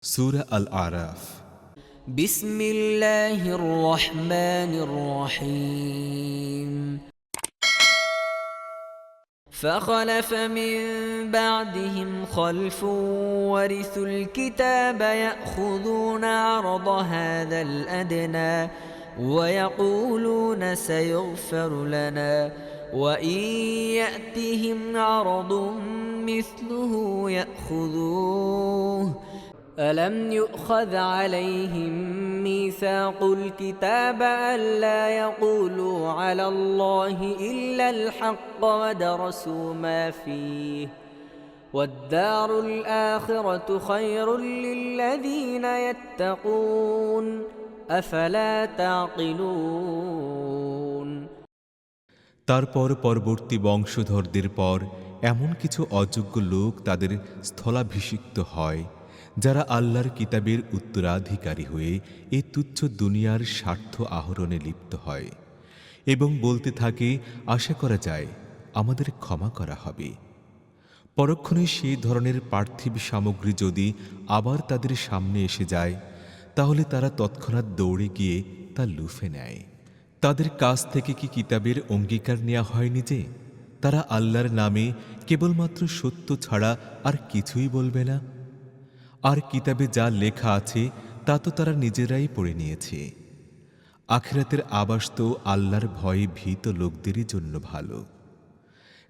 সূরা আল আরাফ। بسم الله الرحمن الرحيم فخلف من بعدهم خلف ورثوا الكتاب يأخذون عرض هذا الأدنى ويقولون سيغفر لنا وإن يأتهم عرض مثله يأخذوه ألم يؤخذ عليهم ميثاق الكتاب ألا يقولوا على الله إلا الحق ودرسوا ما فيه والدار الآخرة خير للذين يتقون أفلا تعقلون তারপর পরবর্তী বংশধরদের পর এমন কিছু অযোগ্য লোক তাদের স্থলাভিষিক্ত হয় যারা আল্লাহর কিতাবের উত্তরাধিকারী হয়ে এই তুচ্ছ দুনিয়ার স্বার্থ আহরণে লিপ্ত হয় এবং বলতে থাকে আশা করা যায় আমাদের ক্ষমা করা হবে। পরক্ষণে সেই ধরনের পার্থিব সামগ্রী যদি আবার তাদের সামনে এসে যায় তাহলে তারা তৎক্ষণাৎ দৌড়ে গিয়ে তা লুফে নেয়। তাদের কাছ থেকে কি কিতাবের অঙ্গীকার নেওয়া হয়নি যে তারা আল্লাহর নামে কেবলমাত্র সত্য ছাড়া আর কিছুই বলবে না? আর কিতাবে যা লেখা আছে তা তো তারা নিজেরাই পড়ে নিয়েছে। আখিরাতের আবাস তো আল্লাহর ভয়ে ভীত লোকদেরই জন্য ভালো।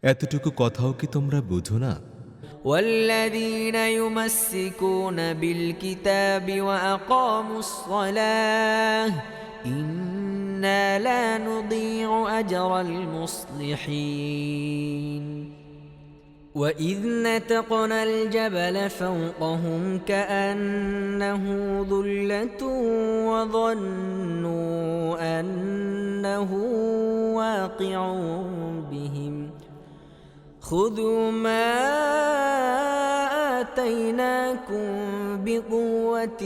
এতটুকু কথাও কি তোমরা বুঝো না? والذين يمسكون بالكتاب وأقاموا الصلاة إنا لا نضيع أجر المصلحين وإذ نتقنا الجبل فوقهم كأنه ظلة وظنوا أنه واقع بهم خذوا ما آتيناكم بقوة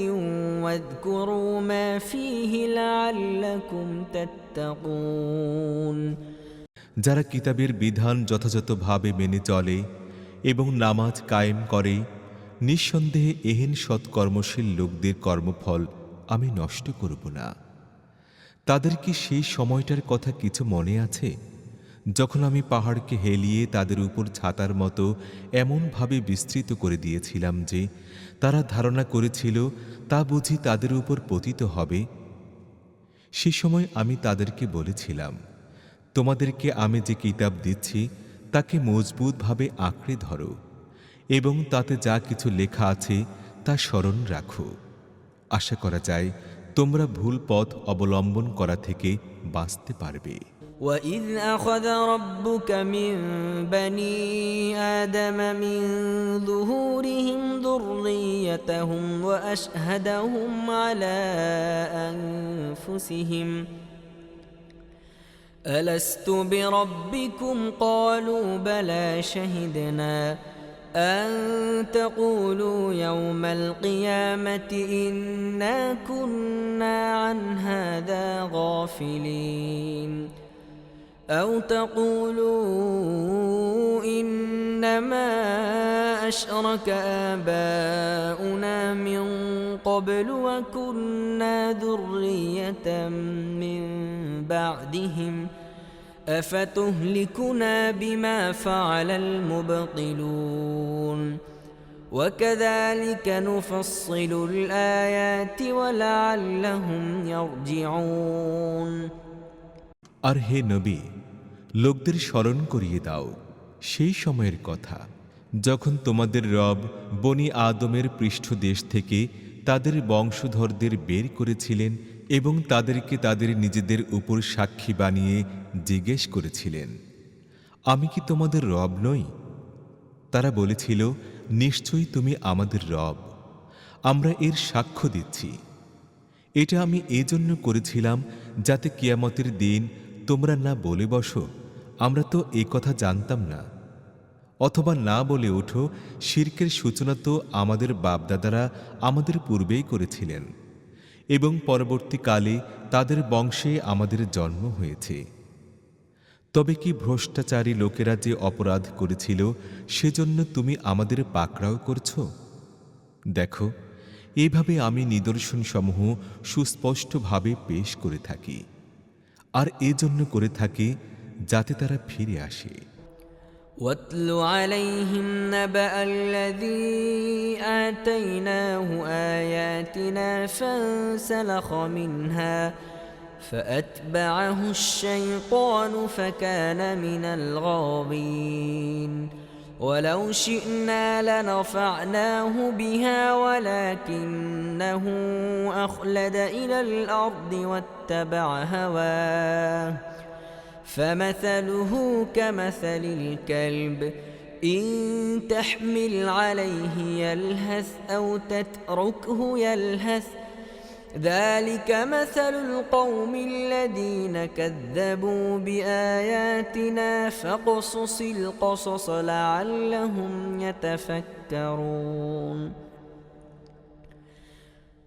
واذكروا ما فيه لعلكم تتقون যারা কিতাবের বিধান যথাযথভাবে মেনে চলে এবং নামাজ কায়েম করে নিঃসন্দেহে এহেন সৎকর্মশীল লোকদের কর্মফল আমি নষ্ট করব না। তাদের কি সেই সময়টার কথা কিছু মনে আছে যখন আমি পাহাড়কে হেলিয়ে তাদের উপর ছাতার মতো এমনভাবে বিস্তৃত করে দিয়েছিলাম যে তারা ধারণা করেছিল তা বুঝি তাদের উপর পতিত হবে? সে সময় আমি তাদেরকে বলেছিলাম, তোমাদেরকে আমি যে কিতাব দিচ্ছি তাকে মজবুতভাবে আঁকড়ে ধরো এবং তাতে যা কিছু লেখা আছে তা স্মরণ রাখো। আশা করা যায় তোমরা ভুল পথ অবলম্বন করা থেকে বাঁচতে পারবে। وَإِذْ أَخَذَ رَبُّكَ مِنْ بَنِي آدَمَ مِنْ ظُهُورِهِمْ ذُرِّيَّتَهُمْ وَأَشْهَدَهُمْ عَلَى أَنْفُسِهِمْ أَلَسْتُ بِرَبِّكُمْ قَالُوا بَلَى شَهِدْنَا أَنْ تَقُولُوا يَوْمَ الْقِيَامَةِ إِنَّا كُنَّا عَنْ هَذَا غَافِلِينَ أَوْ تَقُولُوا إِنَّمَا أَشْرَكَ آبَاؤُنَا مِنْ قَبْلُ وَكُنَّا ذُرِّيَّةً مِنْ بَعْدِهِمْ أَفَتُهْلِكُنَا بِمَا فَعَلَ الْمُبْطِلُونَ وَكَذَلِكَ نُفَصِّلُ الْآيَاتِ وَلَعَلَّهُمْ يَرْجِعُونَ আর হে নবী, লোকদের স্মরণ করিয়ে দাও সেই সময়ের কথা যখন তোমাদের রব বনি আদমের পৃষ্ঠদেশ থেকে তাদের বংশধরদের বের করেছিলেন এবং তাদেরকে তাদের নিজেদের উপর সাক্ষী বানিয়ে জিজ্ঞেস করেছিলেন, আমি কি তোমাদের রব নই? তারা বলেছিল, নিশ্চয়ই তুমি আমাদের রব, আমরা এর সাক্ষ্য দিচ্ছি। এটা আমি এজন্য করেছিলাম যাতে কিয়ামতের দিন তোমরা না বলে বসো আমরা তো এ কথা জানতাম না, অথবা না বলে ওঠো শিরকের সূচনা তো আমাদের বাপদাদারা আমাদের পূর্বেই করেছিলেন এবং পরবর্তীকালে তাদের বংশে আমাদের জন্ম হয়েছে। তবে কি ভ্রষ্টাচারী লোকেরা যে অপরাধ করেছিল সেজন্য তুমি আমাদের পাকড়াও করছো? দেখো, এভাবে আমি নিদর্শনসমূহ সুস্পষ্টভাবে পেশ করে থাকি, আর এজন্য করে থাকি যাতে তারা ফিরে আসে। واتل عليهم نبأ الذي آتيناه آياتنا فانسلخ منها فأتبعه الشيطان فكان من الغاوين ولو شئنا لرفعناه بها ولكنه أخلد إلى الأرض واتبع هواه فمثله كمثل الكلب إن تحمل عليه يلهث أو تتركه يلهث ذلك مثل القوم الذين كذبوا بآياتنا فاقصص القصص لعلهم يتفكرون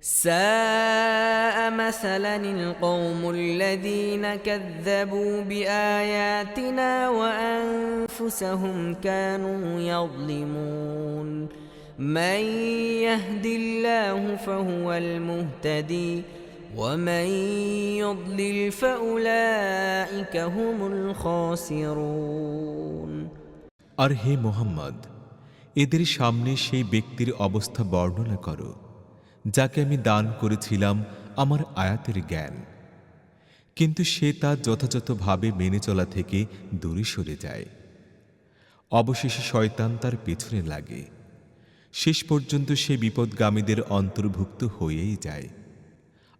ساء مثلا القوم الذين كذبوا بآياتنا وأنفسهم كانوا يظلمون من يهد الله فهو المهتدي ومن يضلل فأولئك هم الخاسرون আর হে মুহাম্মদ, এদের সামনে সেই ব্যক্তির অবস্থা বর্ণনা করো যাকে আমি দান করেছিলাম আমার আয়াতের জ্ঞান, কিন্তু সে তা যথাযথভাবে মেনে চলা থেকে দূরে সরে যায়। অবশেষে শয়তান তার পেছনে লাগে, শেষ পর্যন্ত সে বিপদগামীদের অন্তর্ভুক্ত হয়েই যায়।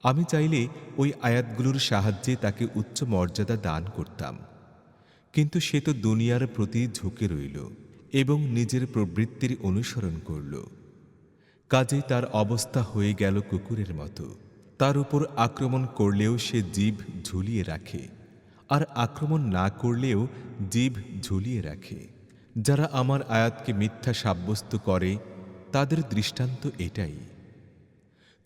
আমি চাইলে ওই আয়াতগুলোর সাহায্যে তাকে উচ্চ মর্যাদা দান করতাম, কিন্তু সে তো দুনিয়ার প্রতি ঝুঁকে রইল এবং নিজের প্রবৃত্তির অনুসরণ করল। কাজেই তার অবস্থা হয়ে গেল কুকুরের মতো। তার উপর আক্রমণ করলেও সে জিভ ঝুলিয়ে রাখে, আর আক্রমণ না করলেও জিভ ঝুলিয়ে রাখে। যারা আমার আয়াতকে মিথ্যা সাব্যস্ত করে তাদের দৃষ্টান্ত এটাই।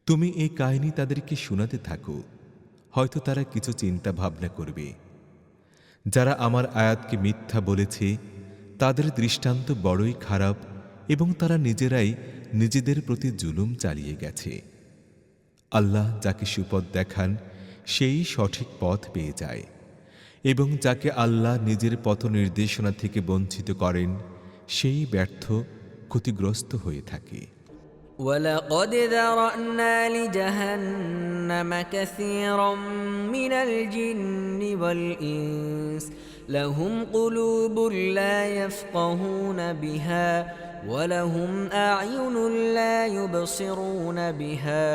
তুমি এই কাহিনী তাদেরকে শোনাতে থাকো, হয়তো তারা কিছু চিন্তা ভাবনা করবে। যারা আমার আয়াতকে মিথ্যা বলেছে তাদের দৃষ্টান্ত বড়ই খারাপ এবং তারা নিজেরাই নিজেদের প্রতি জুলুম চালিয়ে গেছে। আল্লাহ যাকে সুপথ দেখান সেই সঠিক পথ পেয়ে যায়, এবং যাকে আল্লাহ নিজের পথ নির্দেশনা থেকে বঞ্চিত করেন সেই ব্যর্থ ক্ষতিগ্রস্ত হয়ে থাকে। ولقد ذرأنا لجهنم كثيرا من الجن والإنس لهم قلوب لا يفقهون بها ولهم أعين لا يبصرون بها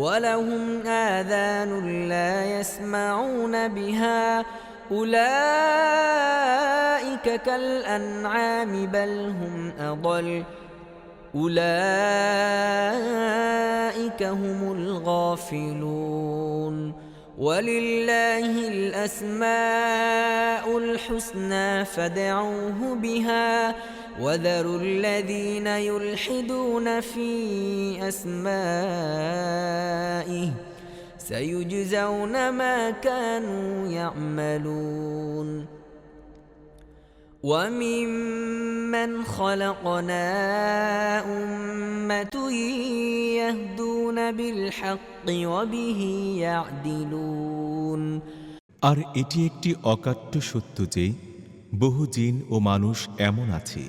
ولهم آذان لا يسمعون بها أولئك كالأنعام بل هم أضل أولئك هم الغافلون ولله الأسماء الحسنى فادعوه بها وذروا الذين يلحدون في أسمائه سيجزون ما كانوا يعملون وممن خلقنا أمة يهدون بالحق وبه يعدلون আর এটি একটি অকাট্য সত্য যে বহু জিন ও মানুষ এমন আছে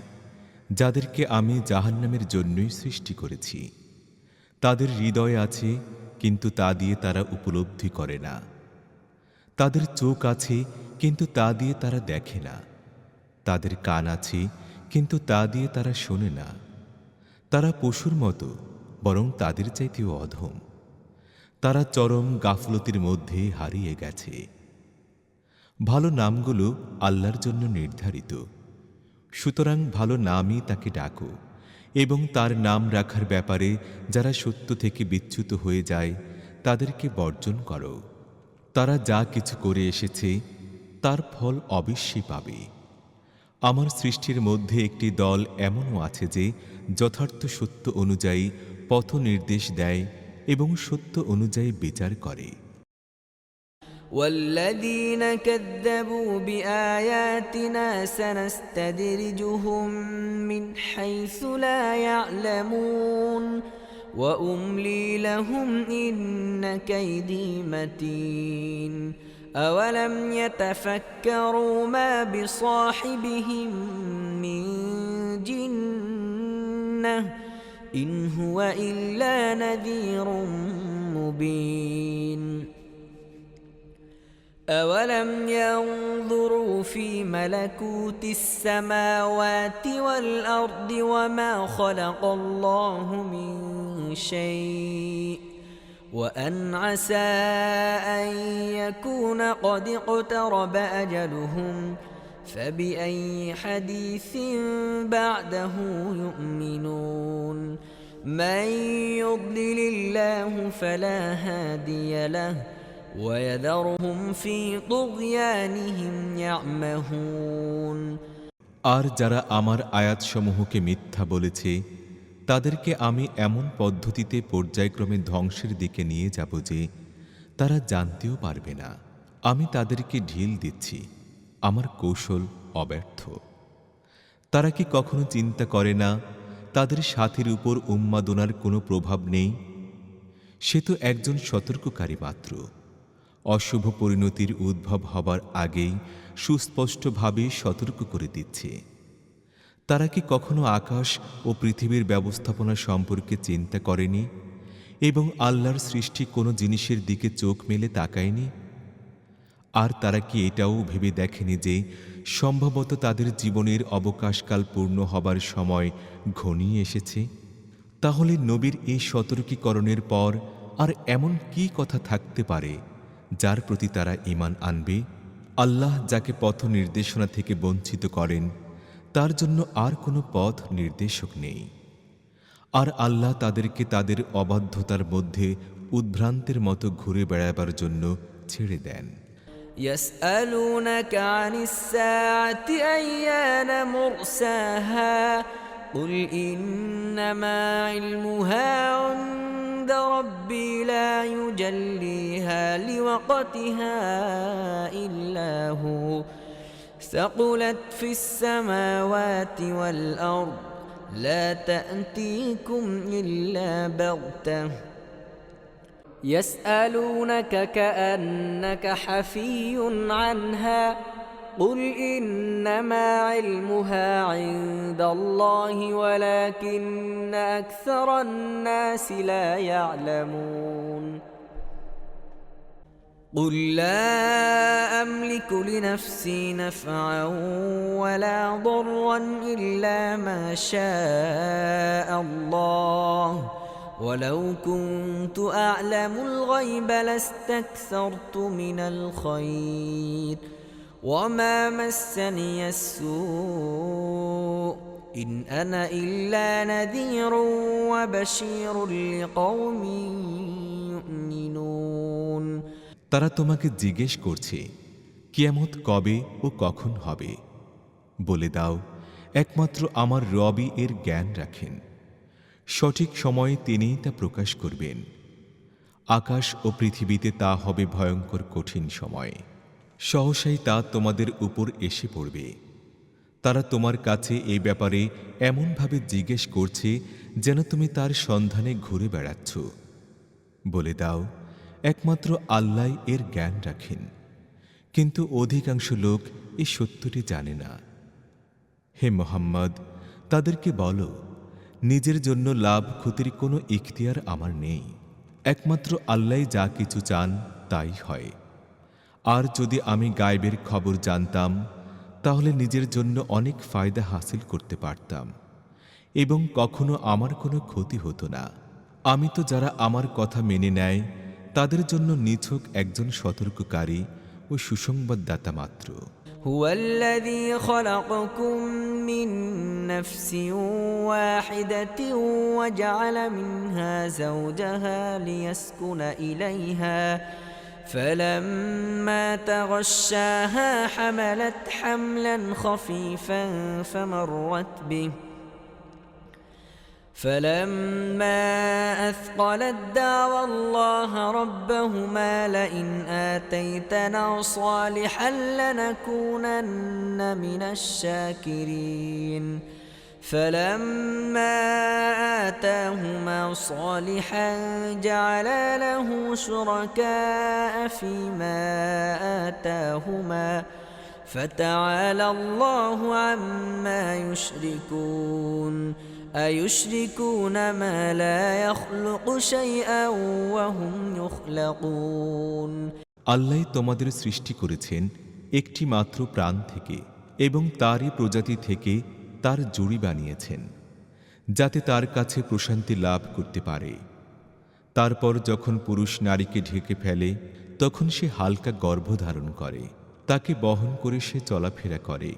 যাদেরকে আমি জাহান্নামের জন্যই সৃষ্টি করেছি। তাদের হৃদয় আছে, কিন্তু তা দিয়ে তারা উপলব্ধি করে না। তাদের চোখ আছে, কিন্তু তা দিয়ে তারা দেখে না। তাদের কান আছে, কিন্তু তা দিয়ে তারা শোনে না। তারা পশুর মতো, বরং তাদের চাইতেও অধম। তারা চরম গাফলতির মধ্যে হারিয়ে গেছে। ভালো নামগুলো আল্লাহর জন্য নির্ধারিত, সুতরাং ভালো নামই তাকে ডাকো, এবং তার নাম রাখার ব্যাপারে যারা সত্য থেকে বিচ্যুত হয়ে যায় তাদেরকে বর্জন করো। তারা যা কিছু করে এসেছে তার ফল অবশ্যই পাবে। আমার সৃষ্টির মধ্যে একটি দল এমনও আছে যে যথার্থ সত্য অনুযায়ী পথ নির্দেশ দেয় এবং সত্য অনুযায়ী বিচার করে। والذين كذبوا بآياتنا سنستدرجهم من حيث لا يعلمون وأملي لهم إن كيدي متين أولم يتفكروا ما بصاحبهم من جنة إن هو إلا نذير مبين أولم ينظروا في ملكوت السماوات والأرض وما خلق الله من شيء وأن عسى أن يكون قد اقترب أجلهم فبأي حديث بعده يؤمنون من يضلل الله فلا هادي له ويذرهم في طغيانهم يعمهون আর যারা আমার আয়াতসমূহকে মিথ্যা বলেছে তাদেরকে আমি এমন পদ্ধতিতে পর্যায়ক্রমে ধ্বংসের দিকে নিয়ে যাব যে তারা জানতেও পারবে না। আমি তাদেরকে ঢিল দিচ্ছি, আমার কৌশল অব্যর্থ। তারা কি কখনো চিন্তা করে না তাদের সাথীর উপর উন্মাদনার কোনো প্রভাব নেই? সে তো একজন সতর্ককারী মাত্র। অশুভ পরিণতির উদ্ভব হবার আগেই সুস্পষ্টভাবে সতর্ক করে দিচ্ছে। তারা কি কখনো আকাশ ও পৃথিবীর ব্যবস্থাপনা সম্পর্কে চিন্তা করেনি এবং আল্লাহর সৃষ্টি কোনো জিনিসের দিকে চোখ মেলে তাকায়নি? আর তারা কি এটাও ভেবে দেখেনি যে সম্ভবত তাদের জীবনের অবকাশকাল পূর্ণ হবার সময় ঘনিয়ে এসেছে? তাহলে নবীর এই সতর্কীকরণের পর আর এমন কি কথা থাকতে পারে যার প্রতি তারা ঈমান আনবে? আল্লাহ যাকে পথ নির্দেশনা থেকে বঞ্চিত করেন তার জন্য আর কোনো পথ নির্দেশক নেই। আর আল্লাহ তাদেরকে তাদের অবাধ্যতার মধ্যে উদ্ভ্রান্তের মতো ঘুরে বেড়াবার জন্য ছেড়ে দেন। يسألونك عن الساعة أيان مرساها قل إنما علمها عند ربي لا يجليها لوقتها إلا هو ثقلت في السماوات والأرض لا تأتيكم إلا بغتة يسألونك كأنك حفي عنها قل إنما علمها عند الله ولكن أكثر الناس لا يعلمون قل لا أملك لنفسي نفعا ولا ضرا إلا ما شاء الله ولو كنت أعلم الغيب لاستكثرت من الخير وما مسني السوء إن أنا إلا نذير وبشير لقوم يؤمنون তারা তোমাকে জিজ্ঞেস করছে কিয়ামত কবে ও কখন হবে। বলে দাও, একমাত্র আমার রবই এর জ্ঞান রাখেন। সঠিক সময়ে তিনিই তা প্রকাশ করবেন। আকাশ ও পৃথিবীতে তা হবে ভয়ঙ্কর কঠিন সময়ে। সহসাই তা তোমাদের উপর এসে পড়বে। তারা তোমার কাছে এই ব্যাপারে এমনভাবে জিজ্ঞেস করছে যেন তুমি তার সন্ধানে ঘুরে বেড়াচ্ছ। বলে দাও, একমাত্র আল্লাহ এর জ্ঞান রাখেন, কিন্তু অধিকাংশ লোক এই সত্যটি জানে না। হে মুহাম্মদ, তাদেরকে বলো, নিজের জন্য লাভ ক্ষতির কোনো ইখতিয়ার আমার নেই। একমাত্র আল্লাহ যা কিছু চান তাই হয়। আর যদি আমি গায়বের খবর জানতাম তাহলে নিজের জন্য অনেক ফায়দা হাসিল করতে পারতাম এবং কখনো আমার কোনো ক্ষতি হতো না। আমি তো যারা আমার কথা মেনে নেয় তাদের জন্য নিছক একজন সতর্ককারী ও সুসংবাদদাতা মাত্র। هو الذي خلقكم من نفس واحدة وجعل منها زوجها ليسكن إليها فلما تغشاها حملت حملا خفيفا فمرت به فلما أثقلت دعوى الله ربهما لئن آتيتنا صالحا لنكونن من الشاكرين فلما آتاهما صالحا جعل له شركاء فيما آتاهما فتعالى الله عما يشركون أيشركون ما لا يخلق شيئا وهم يخلقون আল্লাহ তোমাদের সৃষ্টি করেছেন একটি মাত্র প্রাণ থেকে এবং তারই প্রজাতি থেকে তার জুড়ি বানিয়েছেন যাতে তার কাছে প্রশান্তি লাভ করতে পারে। তারপর যখন পুরুষ নারীকে ঢেকে ফেলে তখন সে হালকা গর্ভধারণ করে, তাকে বহন করে সে চলাফেরা করে।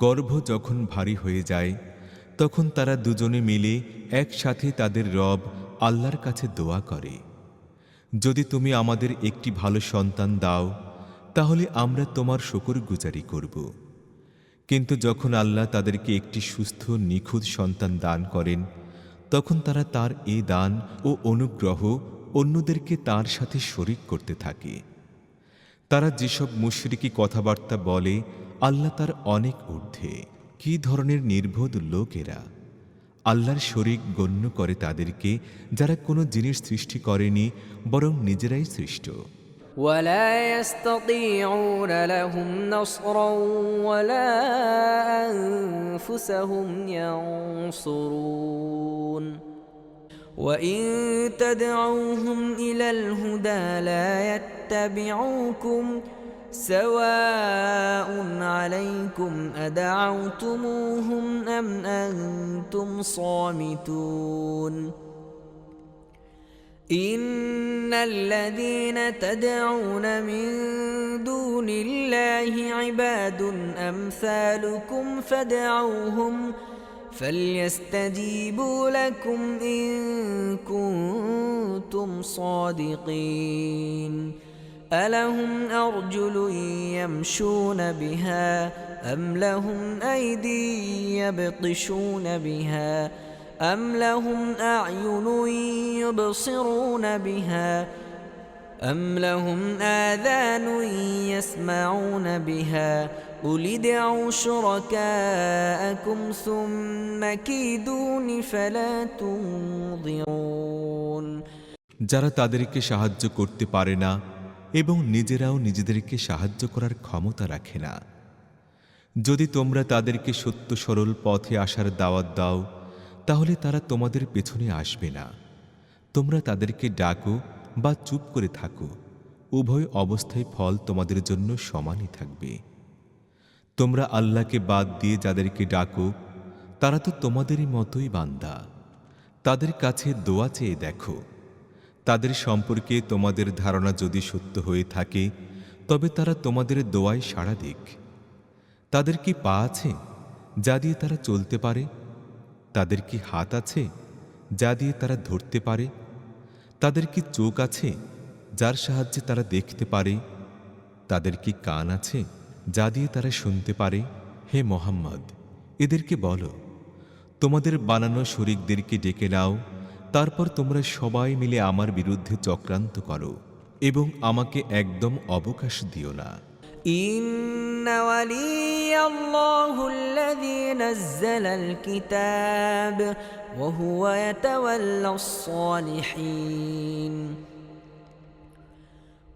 গর্ভ যখন ভারী হয়ে যায় তখন তারা দুজনে মিলে একসাথে তাদের রব আল্লাহর কাছে দোয়া করে, যদি তুমি আমাদের একটি ভালো সন্তান দাও তাহলে আমরা তোমার শুকরগুজারি করব। কিন্তু যখন আল্লাহ তাদেরকে একটি সুস্থ নিখুঁত সন্তান দান করেন তখন তারা তার এই দান ও অনুগ্রহ অন্যদেরকে তার সাথে শরিক করতে থাকে। তারা যেসব মুশরিকি কথাবার্তা বলে আল্লাহ তার অনেক ঊর্ধ্বে। কি ধরনের নির্বোধ লোক এরা! আল্লাহর শরিক গণ্য করে তাদেরকে যারা কোনো জিনিস সৃষ্টি করেনি বরং নিজেরাই সৃষ্ট। ولا يستطيعون لهم نصرا ولا أنفسهم ينصرون وإن تدعوهم إلى الهدى لا يتبعوكم سواء عليكم أدعوتموهم أم أنتم صامتون إن الذين تدعون من دون الله عباد أمثالكم فادعوهم فليستجيبوا لكم إن كنتم صادقين ألهم أرجل يمشون بها أم لهم أيدي يبطشون بها أم لهم أعين يبصرون بها أم لهم آذان يسمعون بها قل ادعوا شركاءكم ثم كيدون فلا تنظرون যারা তাদেরকে সাহায্য করতে পারে না এবং নিজেরাও নিজেদেরকে সাহায্য করার ক্ষমতা রাখে না, যদি তোমরা তাদেরকে সত্য সরল পথে আসার দাওয়াত দাও তাহলে তারা তোমাদের পেছনে আসবে না। তোমরা তাদেরকে ডাকো বা চুপ করে থাকো, উভয় অবস্থায় ফল তোমাদের জন্য সমানই থাকবে। তোমরা আল্লাহকে বাদ দিয়ে যাদেরকে ডাকো তারা তো তোমাদেরই মতোই বান্দা। তাদের কাছে দোয়া চেয়ে দেখো, তাদের সম্পর্কে তোমাদের ধারণা যদি সত্য হয়ে থাকে তবে তারা তোমাদের দোয়ায় সাড়া দিক। তাদের কি পা আছে যা দিয়ে তারা চলতে পারে? তাদের কি হাত আছে যা দিয়ে তারা ধরতে পারে? তাদের কি চোখ আছে যার সাহায্যে তারা দেখতে পারে? তাদের কি কান আছে যা দিয়ে তারা শুনতে পারে? হে মুহাম্মদ, এদেরকে বলো, তোমাদের বানানো শরীকদেরকে ডেকে নাও, তারপর তোমরা সবাই মিলে আমার বিরুদ্ধে চক্রান্ত করো এবং আমাকে একদম অবকাশ দিও না। إن ولي الله الذي نزل الكتاب وهو يتولى الصالحين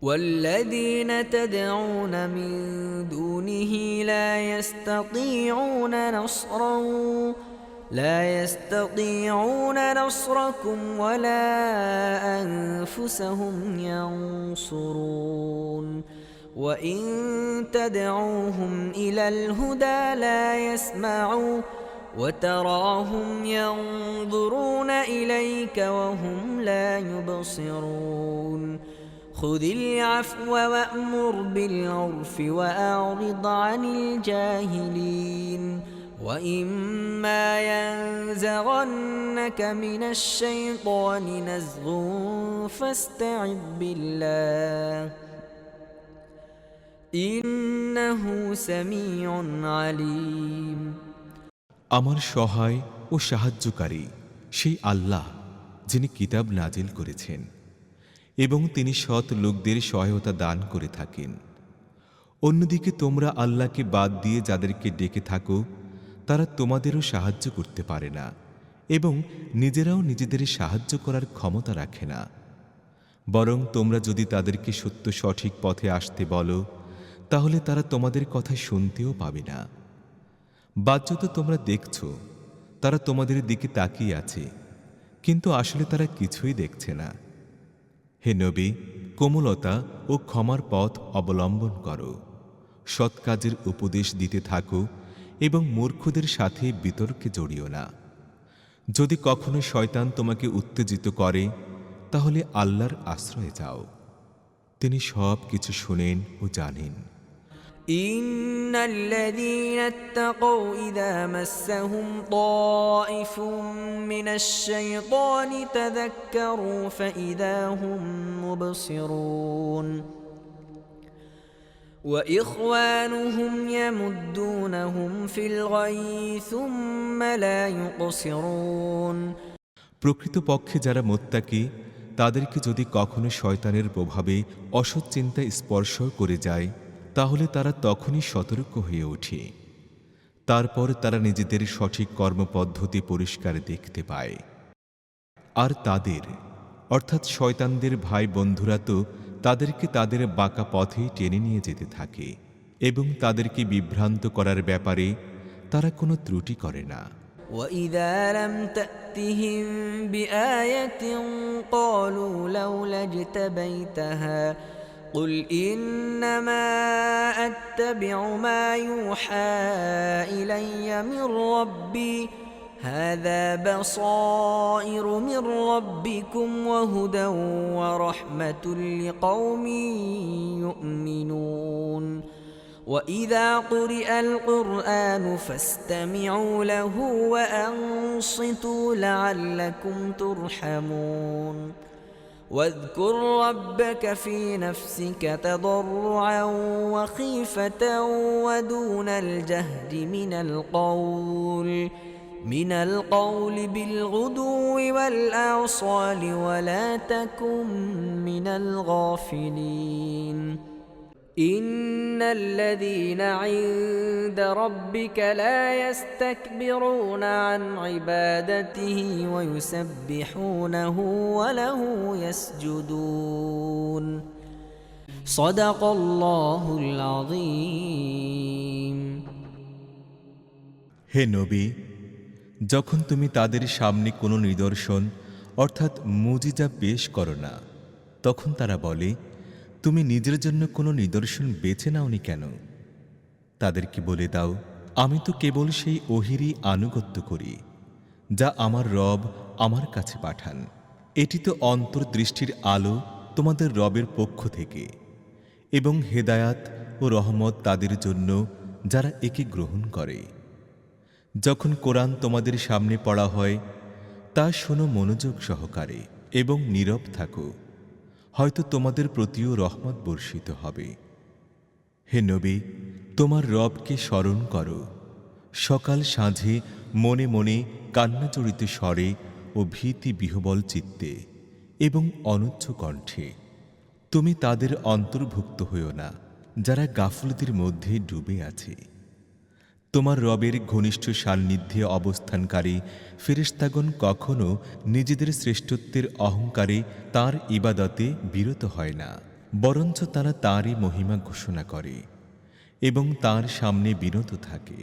والذين تدعون من دونه لا يستطيعون نصركم ولا أنفسهم ينصرون وإن تدعوهم إلى الهدى لا يسمعوا وتراهم ينظرون إليك وهم لا يبصرون خذ العفو وأمر بالعرف وأعرض عن الجاهلين وإما ينزغنك من الشيطان نزغ فاستعذ بالله إنه سميع عليم আমার সহায় ও সাহায্যকারী সেই আল্লাহ যিনি কিতাব নাজিল করেছেন এবং তিনি সৎ লোকদের সহায়তা দান করে থাকেন। অন্যদিকে তোমরা আল্লাহকে বাদ দিয়ে যাদেরকে ডেকে থাকো তারা তোমাদেরও সাহায্য করতে পারে না এবং নিজেরাও নিজেদের সাহায্য করার ক্ষমতা রাখে না। বরং তোমরা যদি তাদেরকে সত্য সঠিক পথে আসতে বলো তাহলে তারা তোমাদের কথা শুনতেও পাবে না। বাহ্যত তোমরা দেখছো তারা তোমাদের দিকে তাকিয়ে আছে, কিন্তু আসলে তারা কিছুই দেখছে না। হে নবী, কোমলতা ও ক্ষমার পথ অবলম্বন করো, সৎ কাজের উপদেশ দিতে থাকো এবং মূর্খদের সাথে বিতর্কে জড়িও না। যদি কখনো শয়তান তোমাকে উত্তেজিত করে তাহলে আল্লাহর আশ্রয়ে যাও, তিনি সব কিছু শুনেন ও জানেন। إن الذين اتقوا إذا مسهم طائف من الشيطان تذكروا فإذا هم مبصرون وإخوانهم يمدونهم في الغي ثم لا يقصرون। প্রকৃতপক্ষে যারা মুত্তাকি তাদেরকে যদি কখনো শয়তানের প্রভাবে অসৎ চিন্তা স্পর্শ করে যায় তাহলে তারা তখনই সতর্ক হয়ে ওঠে। তারপর তারা নিজেদের সঠিক কর্মপদ্ধতি পরিষ্কার দেখতে পায়। আর তাদের অর্থাৎ শয়তানদের ভাই বন্ধুরা তো তাদেরকে তাদের বাঁকা পথে টেনে নিয়ে যেতে থাকে এবং তাদেরকে বিভ্রান্ত করার ব্যাপারে তারা কোনো ত্রুটি করে না। وإذا لم تأتهم بآية قالوا لولا اجتبيتها قل إنما أتبع ما يوحى إلي من ربي هذا بصائر من ربكم وهدى ورحمة لقوم يؤمنون وإذا قرئ القرآن فاستمعوا له وأنصتوا لعلكم ترحمون واذكر ربك في نفسك تضرعا وخيفة ودون الجهد من القول بالغدو والآصال ولا تكن من الغافلين إن الذين عند ربك لا يستكبرون عن عبادته ويسبحونه وله يسجدون صدق الله العظيم। হে নবী, যখন তুমি তাদের সামনে কোনো নিদর্শন অর্থাৎ মুজিজা পেশ করো না তখন তারা বলে, তুমি নিজের জন্য কোনো নিদর্শন বেছে নাওনি কেন? তাদেরকে বলে দাও, আমি তো কেবল সেই ওহিরই আনুগত্য করি যা আমার রব আমার কাছে পাঠান। এটি তো অন্তর্দৃষ্টির আলো তোমাদের রবের পক্ষ থেকে এবং হেদায়াত ও রহমত তাদের জন্য যারা একে গ্রহণ করে। যখন কোরআন তোমাদের সামনে পড়া হয় তা শোনো মনোযোগ সহকারে এবং নীরব থাকো, হয়তো তোমাদের প্রতিও রহমত বর্ষিত হবে। হে নবী, তোমার রবকে স্মরণ করো, সকাল সাঁঝে মনে মনে কান্নাজড়িত স্বরে ও ভীতি বিহ্বল চিত্তে এবং অনুচ্চ কণ্ঠে। তুমি তাদের অন্তর্ভুক্ত হইও না যারা গাফলতির মধ্যে ডুবে আছে। তোমার রবের ঘনিষ্ঠ সান্নিধ্যে অবস্থানকারী ফেরেশতাগণ কখনো নিজেদের শ্রেষ্ঠত্বের অহংকারে তার ইবাদতে বিরত হয় না, বরঞ্চ তারা তাঁরই মহিমা ঘোষণা করে এবং তার সামনে বিনত থাকে।